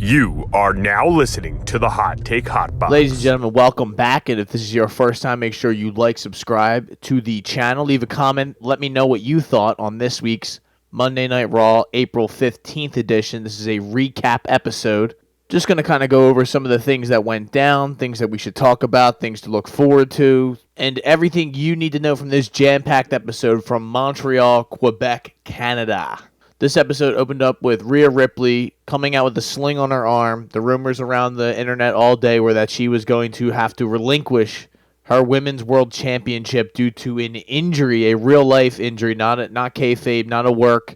You are now listening to the Hot Take Hot Box. Ladies and gentlemen, welcome back. And if this is your first time, make sure you like, subscribe to the channel. Leave a comment. Let me know what you thought on this week's Monday Night Raw, April 15th edition. This is a recap episode. Just going to kind of go over some of the things that went down, things that we should talk about, things to look forward to, and everything you need to know from this jam-packed episode from Montreal, Quebec, Canada. This episode opened up with Rhea Ripley coming out with a sling on her arm. The rumors around the internet all day were that she was going to have to relinquish her Women's World Championship due to an injury, a real-life injury, not kayfabe, not a work.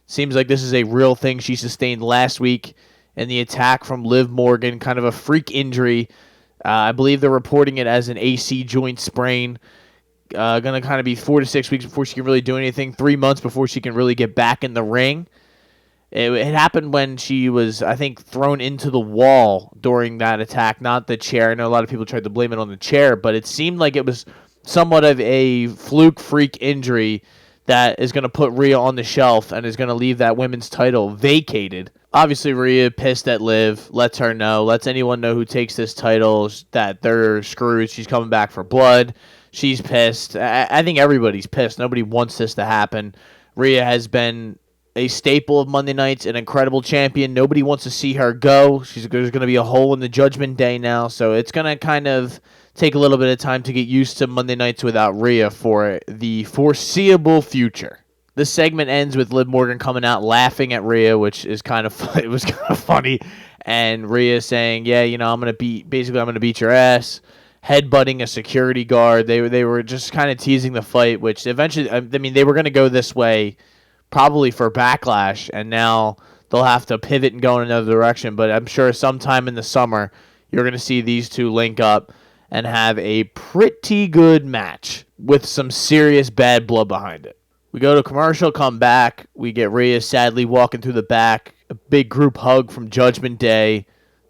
Seems like this is a real thing she sustained last week in the attack from Liv Morgan, kind of a freak injury. I believe they're reporting it as an AC joint sprain. Going to kind of be 4 to 6 weeks before she can really do anything, 3 months before she can really get back in the ring. It happened when she was, I think, thrown into the wall during that attack, not the chair. I know a lot of people tried to blame it on the chair, but it seemed like it was somewhat of a fluke freak injury that is going to put Rhea on the shelf and is going to leave that women's title vacated. Obviously, Rhea pissed at Liv, lets her know, lets anyone know who takes this title that they're screwed. She's coming back for blood. She's pissed. I think everybody's pissed. Nobody wants this to happen. Rhea has been a staple of Monday nights, an incredible champion. Nobody wants to see her go. There's going to be a hole in the Judgment Day now, so it's going to kind of take a little bit of time to get used to Monday nights without Rhea for the foreseeable future. This segment ends with Liv Morgan coming out laughing at Rhea, which is kind of it was kind of funny, and Rhea saying, "Yeah, I'm going to beat your ass." Headbutting a security guard. They were just kind of teasing the fight, which eventually, I mean, they were going to go this way probably for Backlash, and now they'll have to pivot and go in another direction. But I'm sure sometime in the summer, you're going to see these two link up and have a pretty good match with some serious bad blood behind it. We go to commercial, come back. We get Rhea sadly walking through the back. A big group hug from Judgment Day.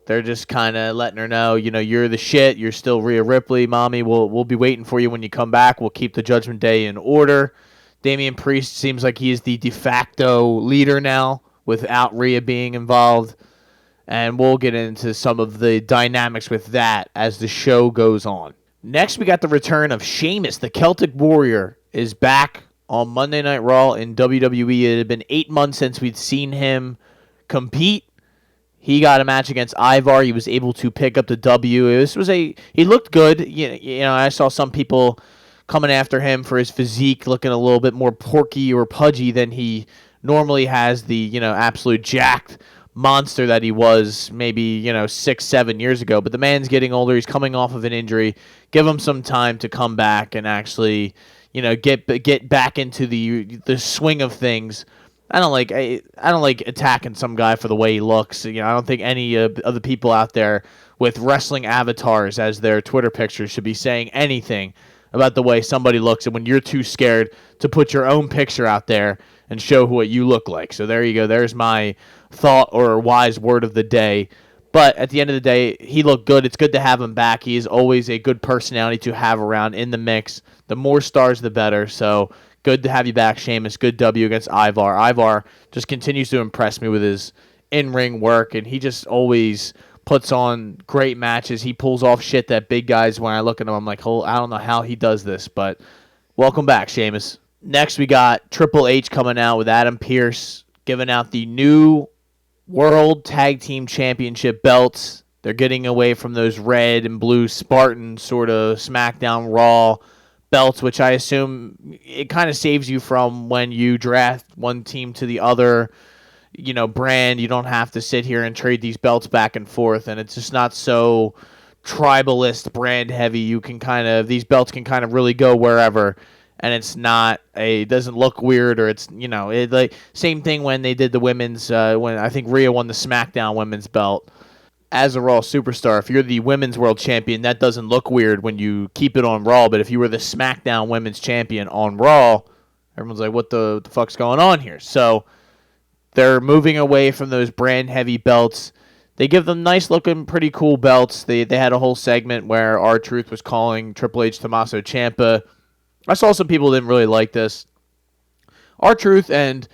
They're just kind of letting her know, you're the shit. You're still Rhea Ripley, mommy. We'll be waiting for you when you come back. We'll keep the Judgment Day in order. Damian Priest seems like he is the de facto leader now without Rhea being involved. And we'll get into some of the dynamics with that as the show goes on. Next, we got the return of Sheamus, the Celtic Warrior, is back on Monday Night Raw in WWE. It had been 8 months since we'd seen him compete. He got a match against Ivar. He was able to pick up the W. He looked good. I saw some people coming after him for his physique, looking a little bit more porky or pudgy than he normally has. The absolute jacked monster that he was maybe 6-7 years ago. But the man's getting older. He's coming off of an injury. Give him some time to come back and actually get back into the swing of things. I don't like attacking some guy for the way he looks. I don't think any of the people out there with wrestling avatars as their Twitter pictures should be saying anything about the way somebody looks, and when you're too scared to put your own picture out there and show what you look like. So there you go. There's my thought or wise word of the day. But at the end of the day, he looked good. It's good to have him back. He is always a good personality to have around in the mix. The more stars, the better. So good to have you back, Sheamus. Good W against Ivar. Ivar just continues to impress me with his in-ring work, and he just always puts on great matches. He pulls off shit that big guys, when I look at him, I'm like, I don't know how he does this, but welcome back, Sheamus. Next, we got Triple H coming out with Adam Pearce, giving out the new World Tag Team Championship belts. They're getting away from those red and blue Spartan sort of SmackDown Raw belts, which I assume it kind of saves you from when you draft one team to the other, brand. You don't have to sit here and trade these belts back and forth, and it's just not so tribalist brand heavy. These belts can kind of really go wherever, and it doesn't look weird, or it's, like same thing when they did the women's, when I think Rhea won the SmackDown women's belt. As a Raw superstar, if you're the Women's World Champion, that doesn't look weird when you keep it on Raw. But if you were the SmackDown Women's Champion on Raw, everyone's like, what the fuck's going on here? So they're moving away from those brand-heavy belts. They give them nice-looking, pretty cool belts. They had a whole segment where R-Truth was calling Triple H Tommaso Ciampa. I saw some people didn't really like this. R-Truth and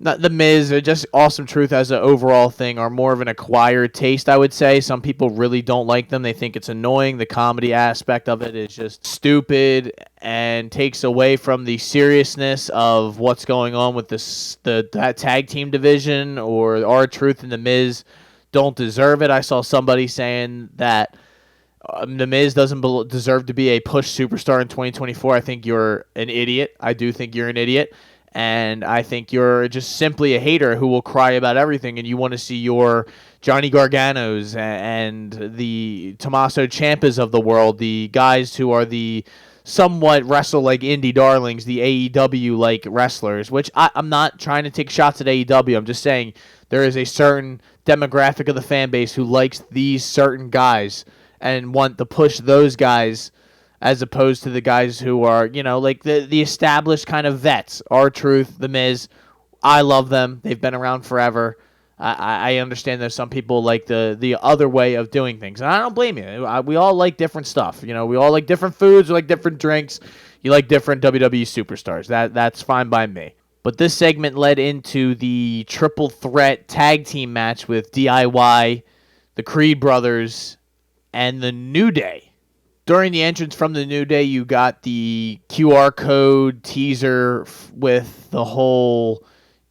not the Miz, or just Awesome Truth as an overall thing are more of an acquired taste, I would say. Some people really don't like them. They think it's annoying. The comedy aspect of it is just stupid and takes away from the seriousness of what's going on with that tag team division, or R-Truth and the Miz don't deserve it. I saw somebody saying that the Miz doesn't deserve to be a push superstar in 2024. I think you're an idiot. I do think you're an idiot. And I think you're just simply a hater who will cry about everything, and you want to see your Johnny Garganos and the Tommaso Ciampas of the world, the guys who are the somewhat wrestle like indie darlings, the AEW like wrestlers, which I'm not trying to take shots at AEW. I'm just saying there is a certain demographic of the fan base who likes these certain guys and want to push those guys as opposed to the guys who are, like the established kind of vets. R-Truth, The Miz, I love them. They've been around forever. I understand there's some people like the other way of doing things, and I don't blame you. We all like different stuff. We all like different foods. We like different drinks. You like different WWE superstars. That's fine by me. But this segment led into the triple threat tag team match with DIY, the Creed brothers, and the New Day. During the entrance from the New Day, you got the QR code teaser with the whole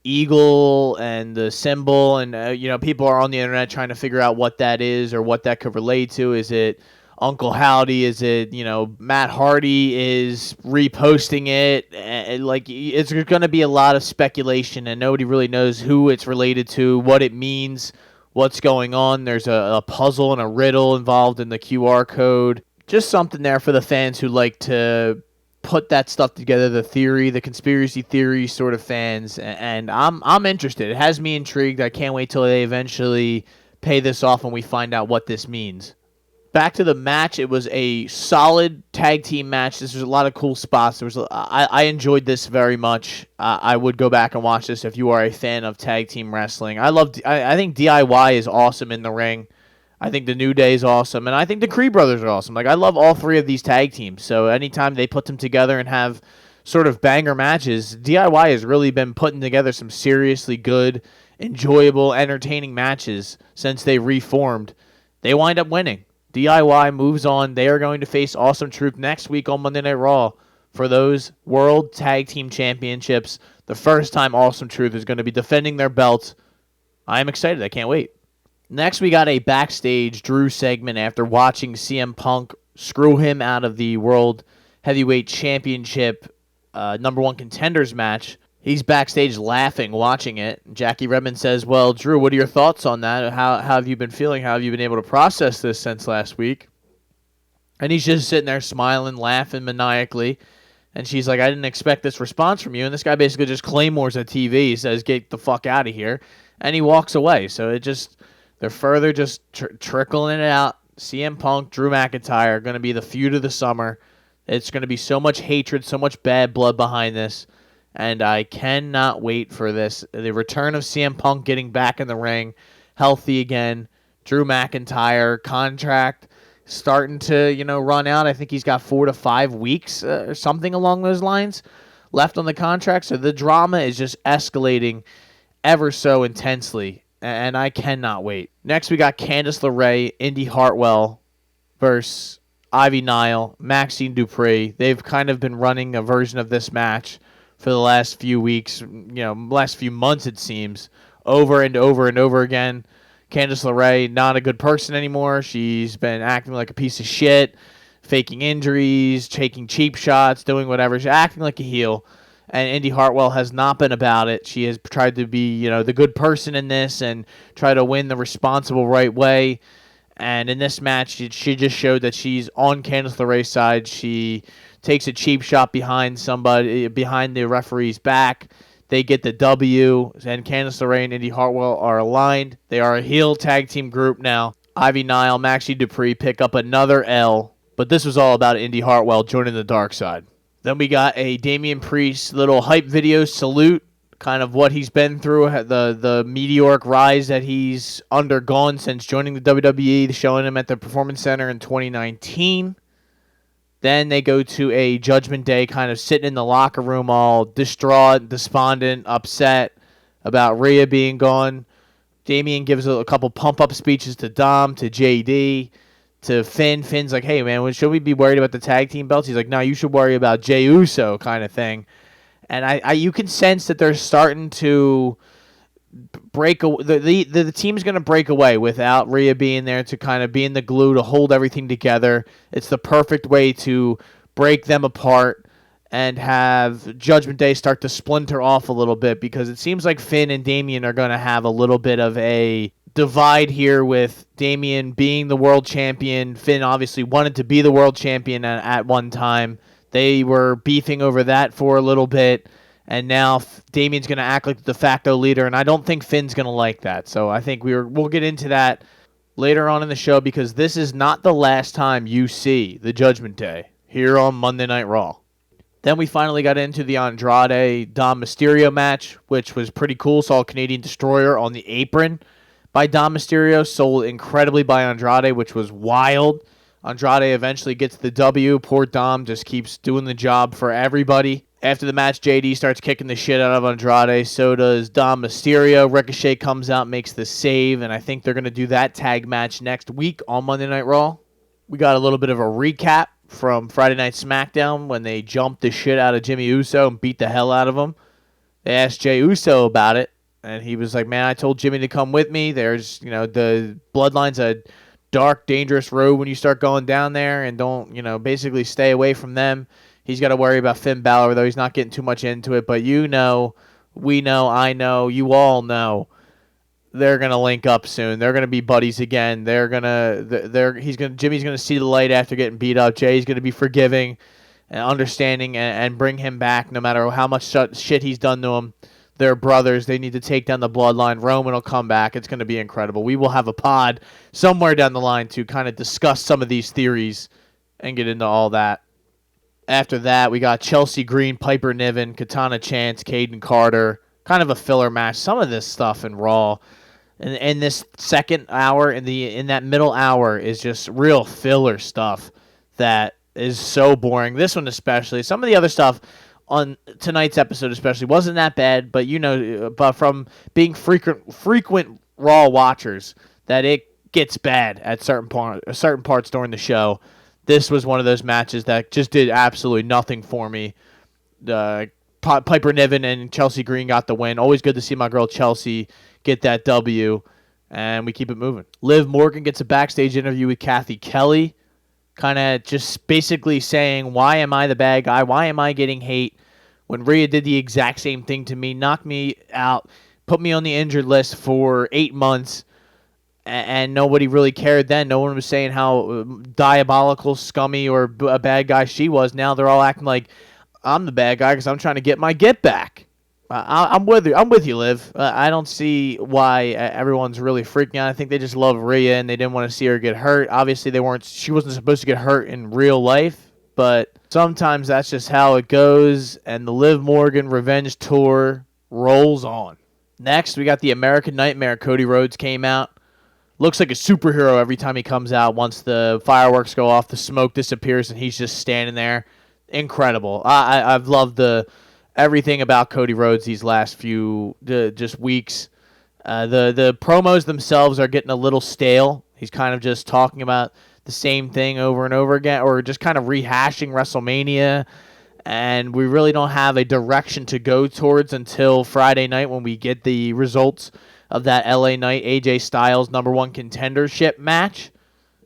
eagle and the symbol, and people are on the internet trying to figure out what that is or what that could relate to. Is it Uncle Howdy? Is it Matt Hardy is reposting it? And, it's going to be a lot of speculation, and nobody really knows who it's related to, what it means, what's going on. There's a puzzle and a riddle involved in the QR code. Just something there for the fans who like to put that stuff together, the conspiracy theory sort of fans, and I'm interested. It has me intrigued. I can't wait till they eventually pay this off and we find out what this means. Back to the match, it was a solid tag team match. This was a lot of cool spots. I enjoyed this very much. I would go back and watch this if you are a fan of tag team wrestling. I think DIY is awesome in the ring. I think the New Day is awesome, and I think the Creed brothers are awesome. I love all three of these tag teams, so anytime they put them together and have sort of banger matches, DIY has really been putting together some seriously good, enjoyable, entertaining matches since they reformed. They wind up winning. DIY moves on. They are going to face Awesome Truth next week on Monday Night Raw for those World Tag Team Championships. The first time Awesome Truth is going to be defending their belts. I am excited. I can't wait. Next, we got a backstage Drew segment after watching CM Punk screw him out of the World Heavyweight Championship number one contenders match. He's backstage laughing, watching it. Jackie Redmond says, well, Drew, what are your thoughts on that? How have you been feeling? How have you been able to process this since last week? And he's just sitting there smiling, laughing maniacally. And she's like, I didn't expect this response from you. And this guy basically just claymores at TV. He says, get the fuck out of here. And he walks away. So they're further just trickling it out. CM Punk, Drew McIntyre are going to be the feud of the summer. It's going to be so much hatred, so much bad blood behind this. And I cannot wait for this. The return of CM Punk getting back in the ring, healthy again. Drew McIntyre contract starting to, run out. I think he's got 4 to 5 weeks or something along those lines left on the contract. So the drama is just escalating ever so intensely. And I cannot wait. Next, we got Candice LeRae, Indy Hartwell versus Ivy Nile, Maxine Dupree. They've kind of been running a version of this match for the last few weeks, last few months, it seems, over and over and over again. Candice LeRae, not a good person anymore. She's been acting like a piece of shit, faking injuries, taking cheap shots, doing whatever. She's acting like a heel. And Indy Hartwell has not been about it. She has tried to be, the good person in this and try to win the responsible right way. And in this match, she just showed that she's on Candice LeRae's side. She takes a cheap shot behind the referee's back. They get the W, and Candice LeRae and Indy Hartwell are aligned. They are a heel tag team group now. Ivy Nile, Maxie Dupree pick up another L. But this was all about Indy Hartwell joining the dark side. Then we got a Damian Priest little hype video salute, kind of what he's been through, the meteoric rise that he's undergone since joining the WWE, showing him at the Performance Center in 2019. Then they go to a Judgment Day, kind of sitting in the locker room all distraught, despondent, upset about Rhea being gone. Damian gives a couple pump-up speeches to Dom, to JD, to Finn. Finn's like, hey, man, should we be worried about the tag team belts? He's like, no, you should worry about Jey Uso kind of thing. And you can sense that they're starting to break away. The team's going to break away without Rhea being there to kind of be in the glue to hold everything together. It's the perfect way to break them apart and have Judgment Day start to splinter off a little bit, because it seems like Finn and Damian are going to have a little bit of a divide here, with Damian being the world champion. Finn obviously wanted to be the world champion at one time. They were beefing over that for a little bit, and now Damian's going to act like the de facto leader, and I don't think Finn's going to like that. So I think we'll get into that later on in the show, because this is not the last time you see the Judgment Day here on Monday Night Raw. Then we finally got into the Andrade Dom Mysterio match, which was pretty cool. Saw a Canadian Destroyer on the apron by Dom Mysterio, sold incredibly by Andrade, which was wild. Andrade eventually gets the W. Poor Dom just keeps doing the job for everybody. After the match, JD starts kicking the shit out of Andrade. So does Dom Mysterio. Ricochet comes out, makes the save, and I think they're going to do that tag match next week on Monday Night Raw. We got a little bit of a recap from Friday Night SmackDown when they jumped the shit out of Jimmy Uso and beat the hell out of him. They asked Jey Uso about it, and he was like, man, I told Jimmy to come with me. There's, the Bloodline's a dark, dangerous road when you start going down there, and don't, basically stay away from them. He's got to worry about Finn Balor, though he's not getting too much into it, but we know, I know, you all know, they're gonna link up soon. They're gonna be buddies again. Jimmy's gonna see the light after getting beat up. Jay's gonna be forgiving and understanding and bring him back, no matter how much shit he's done to him. They're brothers. They need to take down the Bloodline. Roman will come back. It's gonna be incredible. We will have a pod somewhere down the line to kind of discuss some of these theories and get into all that. After that, we got Chelsea Green, Piper Niven, Katana Chance, Caden Carter. Kind of a filler match. Some of this stuff in Raw, in this second hour, in that middle hour, is just real filler stuff that is so boring. This one especially. Some of the other stuff on tonight's episode especially wasn't that bad, but but from being frequent Raw watchers, that it gets bad at certain parts during the show. This was one of those matches that just did absolutely nothing for me. Piper Niven and Chelsea Green got the win. Always good to see my girl Chelsea get that W, and we keep it moving. Liv Morgan gets a backstage interview with Kathy Kelly, kind of just basically saying, why am I the bad guy? Why am I getting hate when Rhea did the exact same thing to me, knocked me out, put me on the injured list for 8 months, and nobody really cared then. No one was saying how diabolical, scummy, or a bad guy she was. Now they're all acting like I'm the bad guy because I'm trying to get my get back. I'm with you, Liv. I don't see why everyone's really freaking out. I think they just love Rhea and they didn't want to see her get hurt. Obviously, she wasn't supposed to get hurt in real life, but sometimes that's just how it goes. And the Liv Morgan Revenge Tour rolls on. Next, we got the American Nightmare. Cody Rhodes came out. Looks like a superhero every time he comes out. Once the fireworks go off, the smoke disappears, and he's just standing there. Incredible. I've loved everything about Cody Rhodes these last few just weeks. The promos themselves are getting a little stale. He's kind of just talking about the same thing over and over again, or just kind of rehashing WrestleMania, and we really don't have a direction to go towards until Friday night when we get the results of that LA Knight AJ Styles #1 contendership match.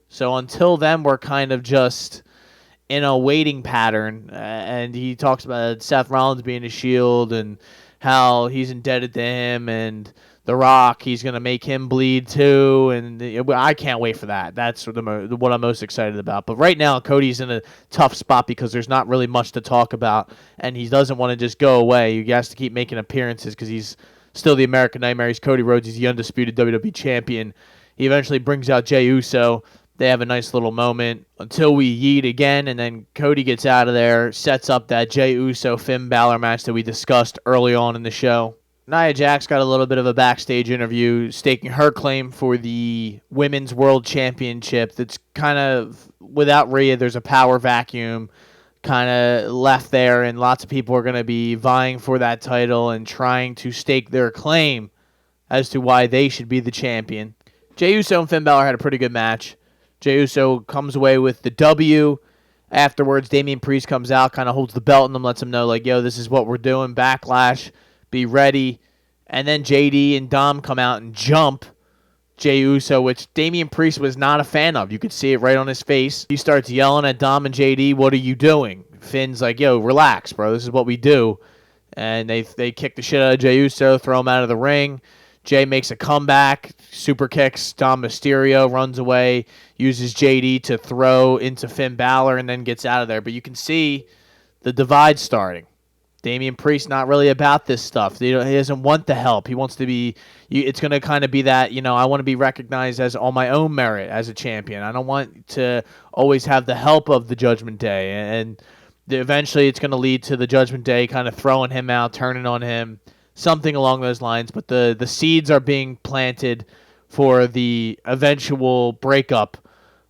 So until then, we're kind of just in a waiting pattern, and he talks about Seth Rollins being a Shield and how he's indebted to him, and The Rock, he's going to make him bleed too, and I can't wait for that. That's what I'm most excited about. But right now, Cody's in a tough spot because there's not really much to talk about, and he doesn't want to just go away. He has to keep making appearances because he's still the American Nightmare. He's Cody Rhodes. He's the undisputed WWE champion. He eventually brings out Jey Uso. They have a nice little moment until we yeet again, and then Cody gets out of there, sets up that Jey Uso Finn Balor match that we discussed early on in the show. Nia Jax got a little bit of a backstage interview staking her claim for the Women's World Championship. That's kind of, without Rhea, there's a power vacuum. kind of left there, and lots of people are going to be vying for that title and trying to stake their claim as to why they should be the champion. Jey Uso and Finn Balor had a pretty good match. Jey Uso comes away with the W. Afterwards, Damian Priest comes out, kind of holds the belt in them, lets them know, like, yo, this is what we're doing. Backlash, be ready. And then JD and Dom come out and jump Jey Uso, which Damian Priest was not a fan of. You could see it right on his face. He starts yelling at Dom and JD, what are you doing? Finn's like, yo, relax, bro. This is what we do. And they kick the shit out of Jey Uso, throw him out of the ring. Jey makes a comeback, super kicks Dom Mysterio, runs away, uses JD to throw into Finn Balor, and then gets out of there. But you can see the divide starting. Damian Priest not really about this stuff. He doesn't want the help. He wants to be. It's going to kind of be that, I want to be recognized as on my own merit as a champion. I don't want to always have the help of the Judgment Day. And eventually it's going to lead to the Judgment Day kind of throwing him out, turning on him, something along those lines. But the seeds are being planted for the eventual breakup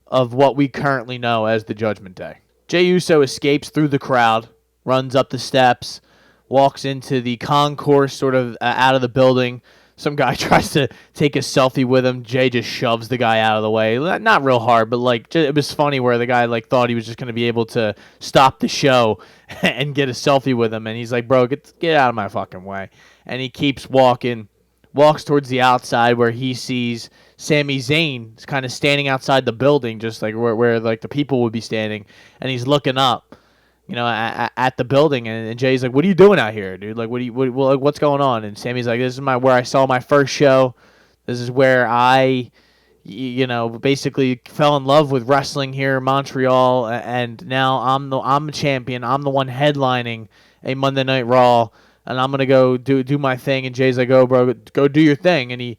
of what we currently know as the Judgment Day. Jey Uso escapes through the crowd, runs up the steps, walks into the concourse sort of out of the building. Some guy tries to take a selfie with him. Jey just shoves the guy out of the way. Not real hard, but it was funny where the guy thought he was just going to be able to stop the show and get a selfie with him. And he's like, bro, get out of my fucking way. And he keeps walking, walks towards the outside where he sees Sami Zayn kind of standing outside the building, just like where the people would be standing. And he's looking up, at the building, and Jay's like, "What are you doing out here, dude? Like, what's going on?" And Sammy's like, "This is where I saw my first show. This is where I, basically fell in love with wrestling here in Montreal, and now I'm a champion. I'm the one headlining a Monday Night Raw, and I'm gonna go do my thing." And Jay's like, "Oh, bro, go do your thing." And he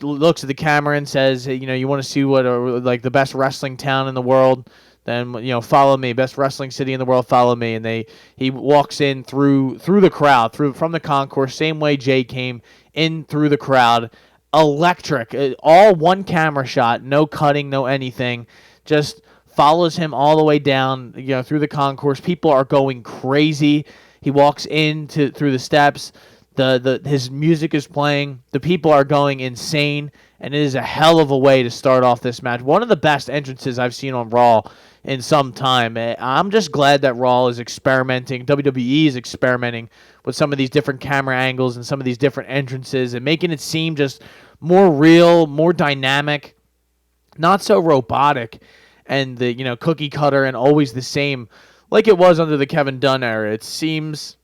looks at the camera and says, "You want to see what the best wrestling town in the world? Then follow me. Best wrestling city in the world, follow me." And he walks in through the crowd, from the concourse, same way Jey came in through the crowd. Electric, all one camera shot, no cutting, no anything. Just follows him all the way down, through the concourse. People are going crazy. He walks through the steps. His music is playing. The people are going insane, and it is a hell of a way to start off this match. One of the best entrances I've seen on Raw in some time. I'm just glad that Raw is experimenting. WWE is experimenting with some of these different camera angles and some of these different entrances and making it seem just more real, more dynamic, not so robotic and the cookie cutter and always the same like it was under the Kevin Dunn era. It seems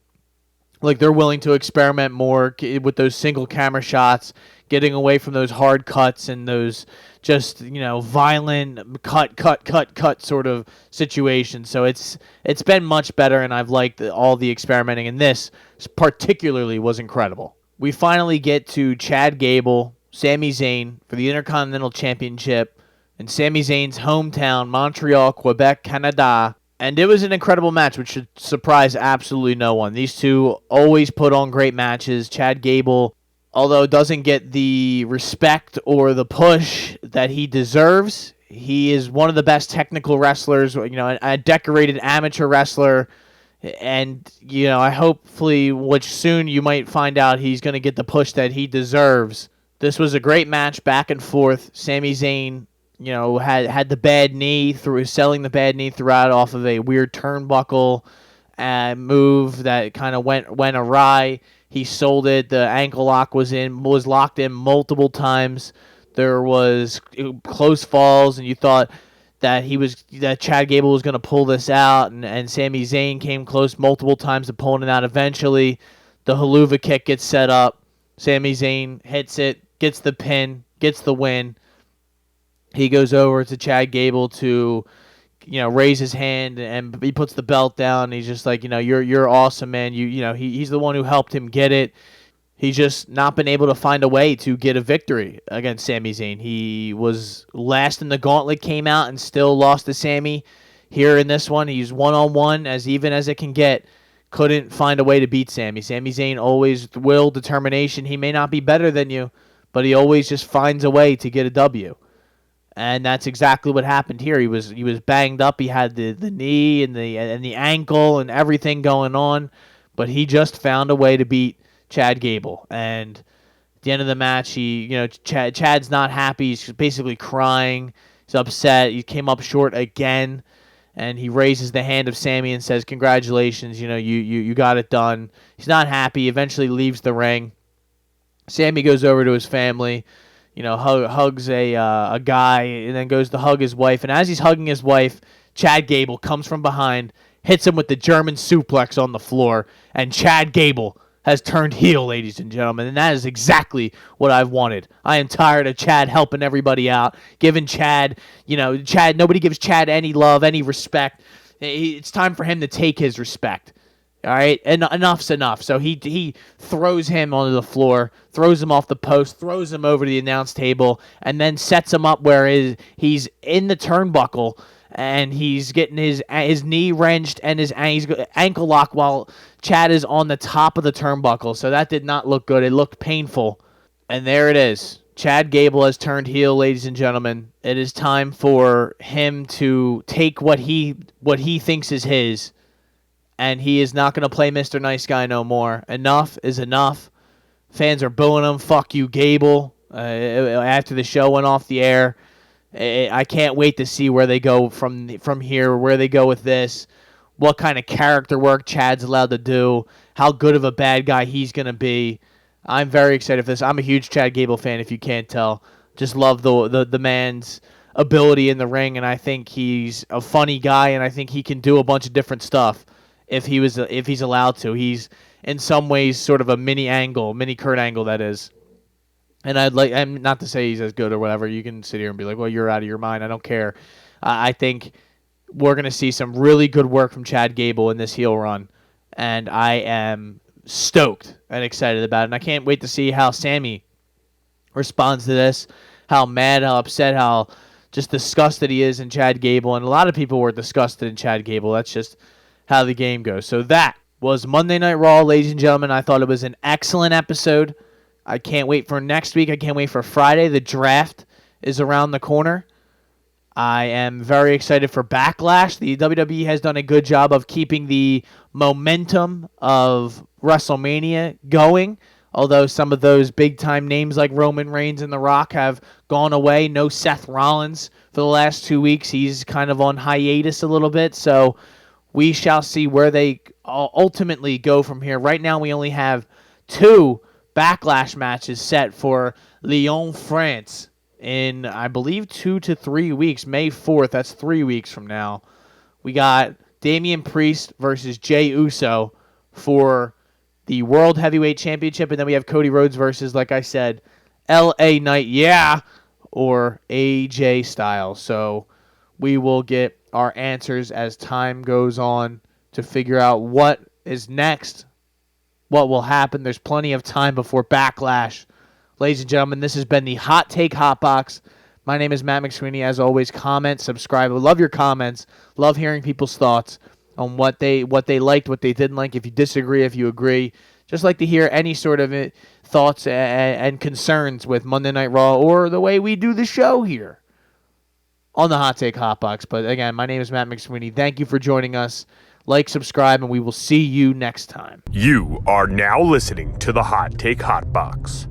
like they're willing to experiment more with those single camera shots, getting away from those hard cuts and those just, violent cut sort of situations. So it's been much better, and I've liked all the experimenting, and this particularly was incredible. We finally get to Chad Gable, Sami Zayn for the Intercontinental Championship in Sami Zayn's hometown, Montreal, Quebec, Canada. And it was an incredible match, which should surprise absolutely no one. These two always put on great matches. Chad Gable, although doesn't get the respect or the push that he deserves, he is one of the best technical wrestlers, a decorated amateur wrestler. And, I hopefully, which soon you might find out he's going to get the push that he deserves. This was a great match, back and forth. Sami Zayn, had the bad knee, selling the bad knee throughout off of a weird turnbuckle move that kind of went awry. He sold it. The ankle lock was locked in multiple times. There was close falls, and you thought that Chad Gable was going to pull this out, and Sami Zayn came close multiple times to pulling it out. Eventually, the haluva kick gets set up. Sami Zayn hits it, gets the pin, gets the win. He goes over to Chad Gable to, raise his hand, and he puts the belt down. And he's just like, you're awesome, man. He's the one who helped him get it. He's just not been able to find a way to get a victory against Sami Zayn. He was last in the gauntlet, came out, and still lost to Sami. Here in this one, he's one-on-one, as even as it can get. Couldn't find a way to beat Sami. Sami Zayn always will, determination. He may not be better than you, but he always just finds a way to get a W. And that's exactly what happened here. He was banged up. He had the knee and the ankle and everything going on, but he just found a way to beat Chad Gable. And at the end of the match, Chad's not happy. He's basically crying. He's upset. He came up short again, and he raises the hand of Sami and says, "Congratulations, you got it done." He's not happy. Eventually leaves the ring. Sami goes over to his family, hugs a guy, and then goes to hug his wife. And as he's hugging his wife, Chad Gable comes from behind, hits him with the German suplex on the floor, and Chad Gable has turned heel, ladies and gentlemen, and that is exactly what I've wanted. I am tired of Chad helping everybody out, giving Chad, nobody gives Chad any love, any respect. It's time for him to take his respect. All right, and enough's enough. So he throws him onto the floor, throws him off the post, throws him over to the announce table, and then sets him up where he's in the turnbuckle, and he's getting his knee wrenched and his ankle lock while Chad is on the top of the turnbuckle. So that did not look good. It looked painful. And there it is. Chad Gable has turned heel, ladies and gentlemen. It is time for him to take what he thinks is his, and he is not going to play Mr. Nice Guy no more. Enough is enough. Fans are booing him. Fuck you, Gable. After the show went off the air, I can't wait to see where they go from here, where they go with this, what kind of character work Chad's allowed to do, how good of a bad guy he's going to be. I'm very excited for this. I'm a huge Chad Gable fan, if you can't tell. Just love the man's ability in the ring, and I think he's a funny guy, and I think he can do a bunch of different stuff if he's allowed to. He's in some ways sort of a mini Kurt Angle, that is. And I'm not to say he's as good or whatever. You can sit here and be like, well, you're out of your mind. I don't care. I think we're going to see some really good work from Chad Gable in this heel run, and I am stoked and excited about it. And I can't wait to see how Sami responds to this, how mad, how upset, how just disgusted he is in Chad Gable. And a lot of people were disgusted in Chad Gable. That's just how the game goes. So that was Monday Night Raw, ladies and gentlemen. I thought it was an excellent episode. I can't wait for next week. I can't wait for Friday. The draft is around the corner. I am very excited for Backlash. The WWE has done a good job of keeping the momentum of WrestleMania going, although some of those big-time names like Roman Reigns and The Rock have gone away. No Seth Rollins for the last 2 weeks. He's kind of on hiatus a little bit, so we shall see where they ultimately go from here. Right now, we only have 2 Backlash matches set for Lyon, France in, I believe, 2 to 3 weeks. May 4th, that's 3 weeks from now. We got Damian Priest versus Jey Uso for the World Heavyweight Championship, and then we have Cody Rhodes versus, like I said, LA Knight, or AJ Styles. So we will get our answers as time goes on to figure out what is next, what will happen. There's plenty of time before Backlash. Ladies and gentlemen, this has been the Hot Take Hot Box. My name is Matt McSweeney. As always, comment, subscribe. I love your comments. Love hearing people's thoughts on what they liked, what they didn't like. If you disagree, if you agree. Just like to hear any sort of thoughts and concerns with Monday Night Raw or the way we do the show here on the Hot Take Hot Box. But again, my name is Matt McSweeney. Thank you for joining us. Like, subscribe, and we will see you next time. You are now listening to the Hot Take Hot Box.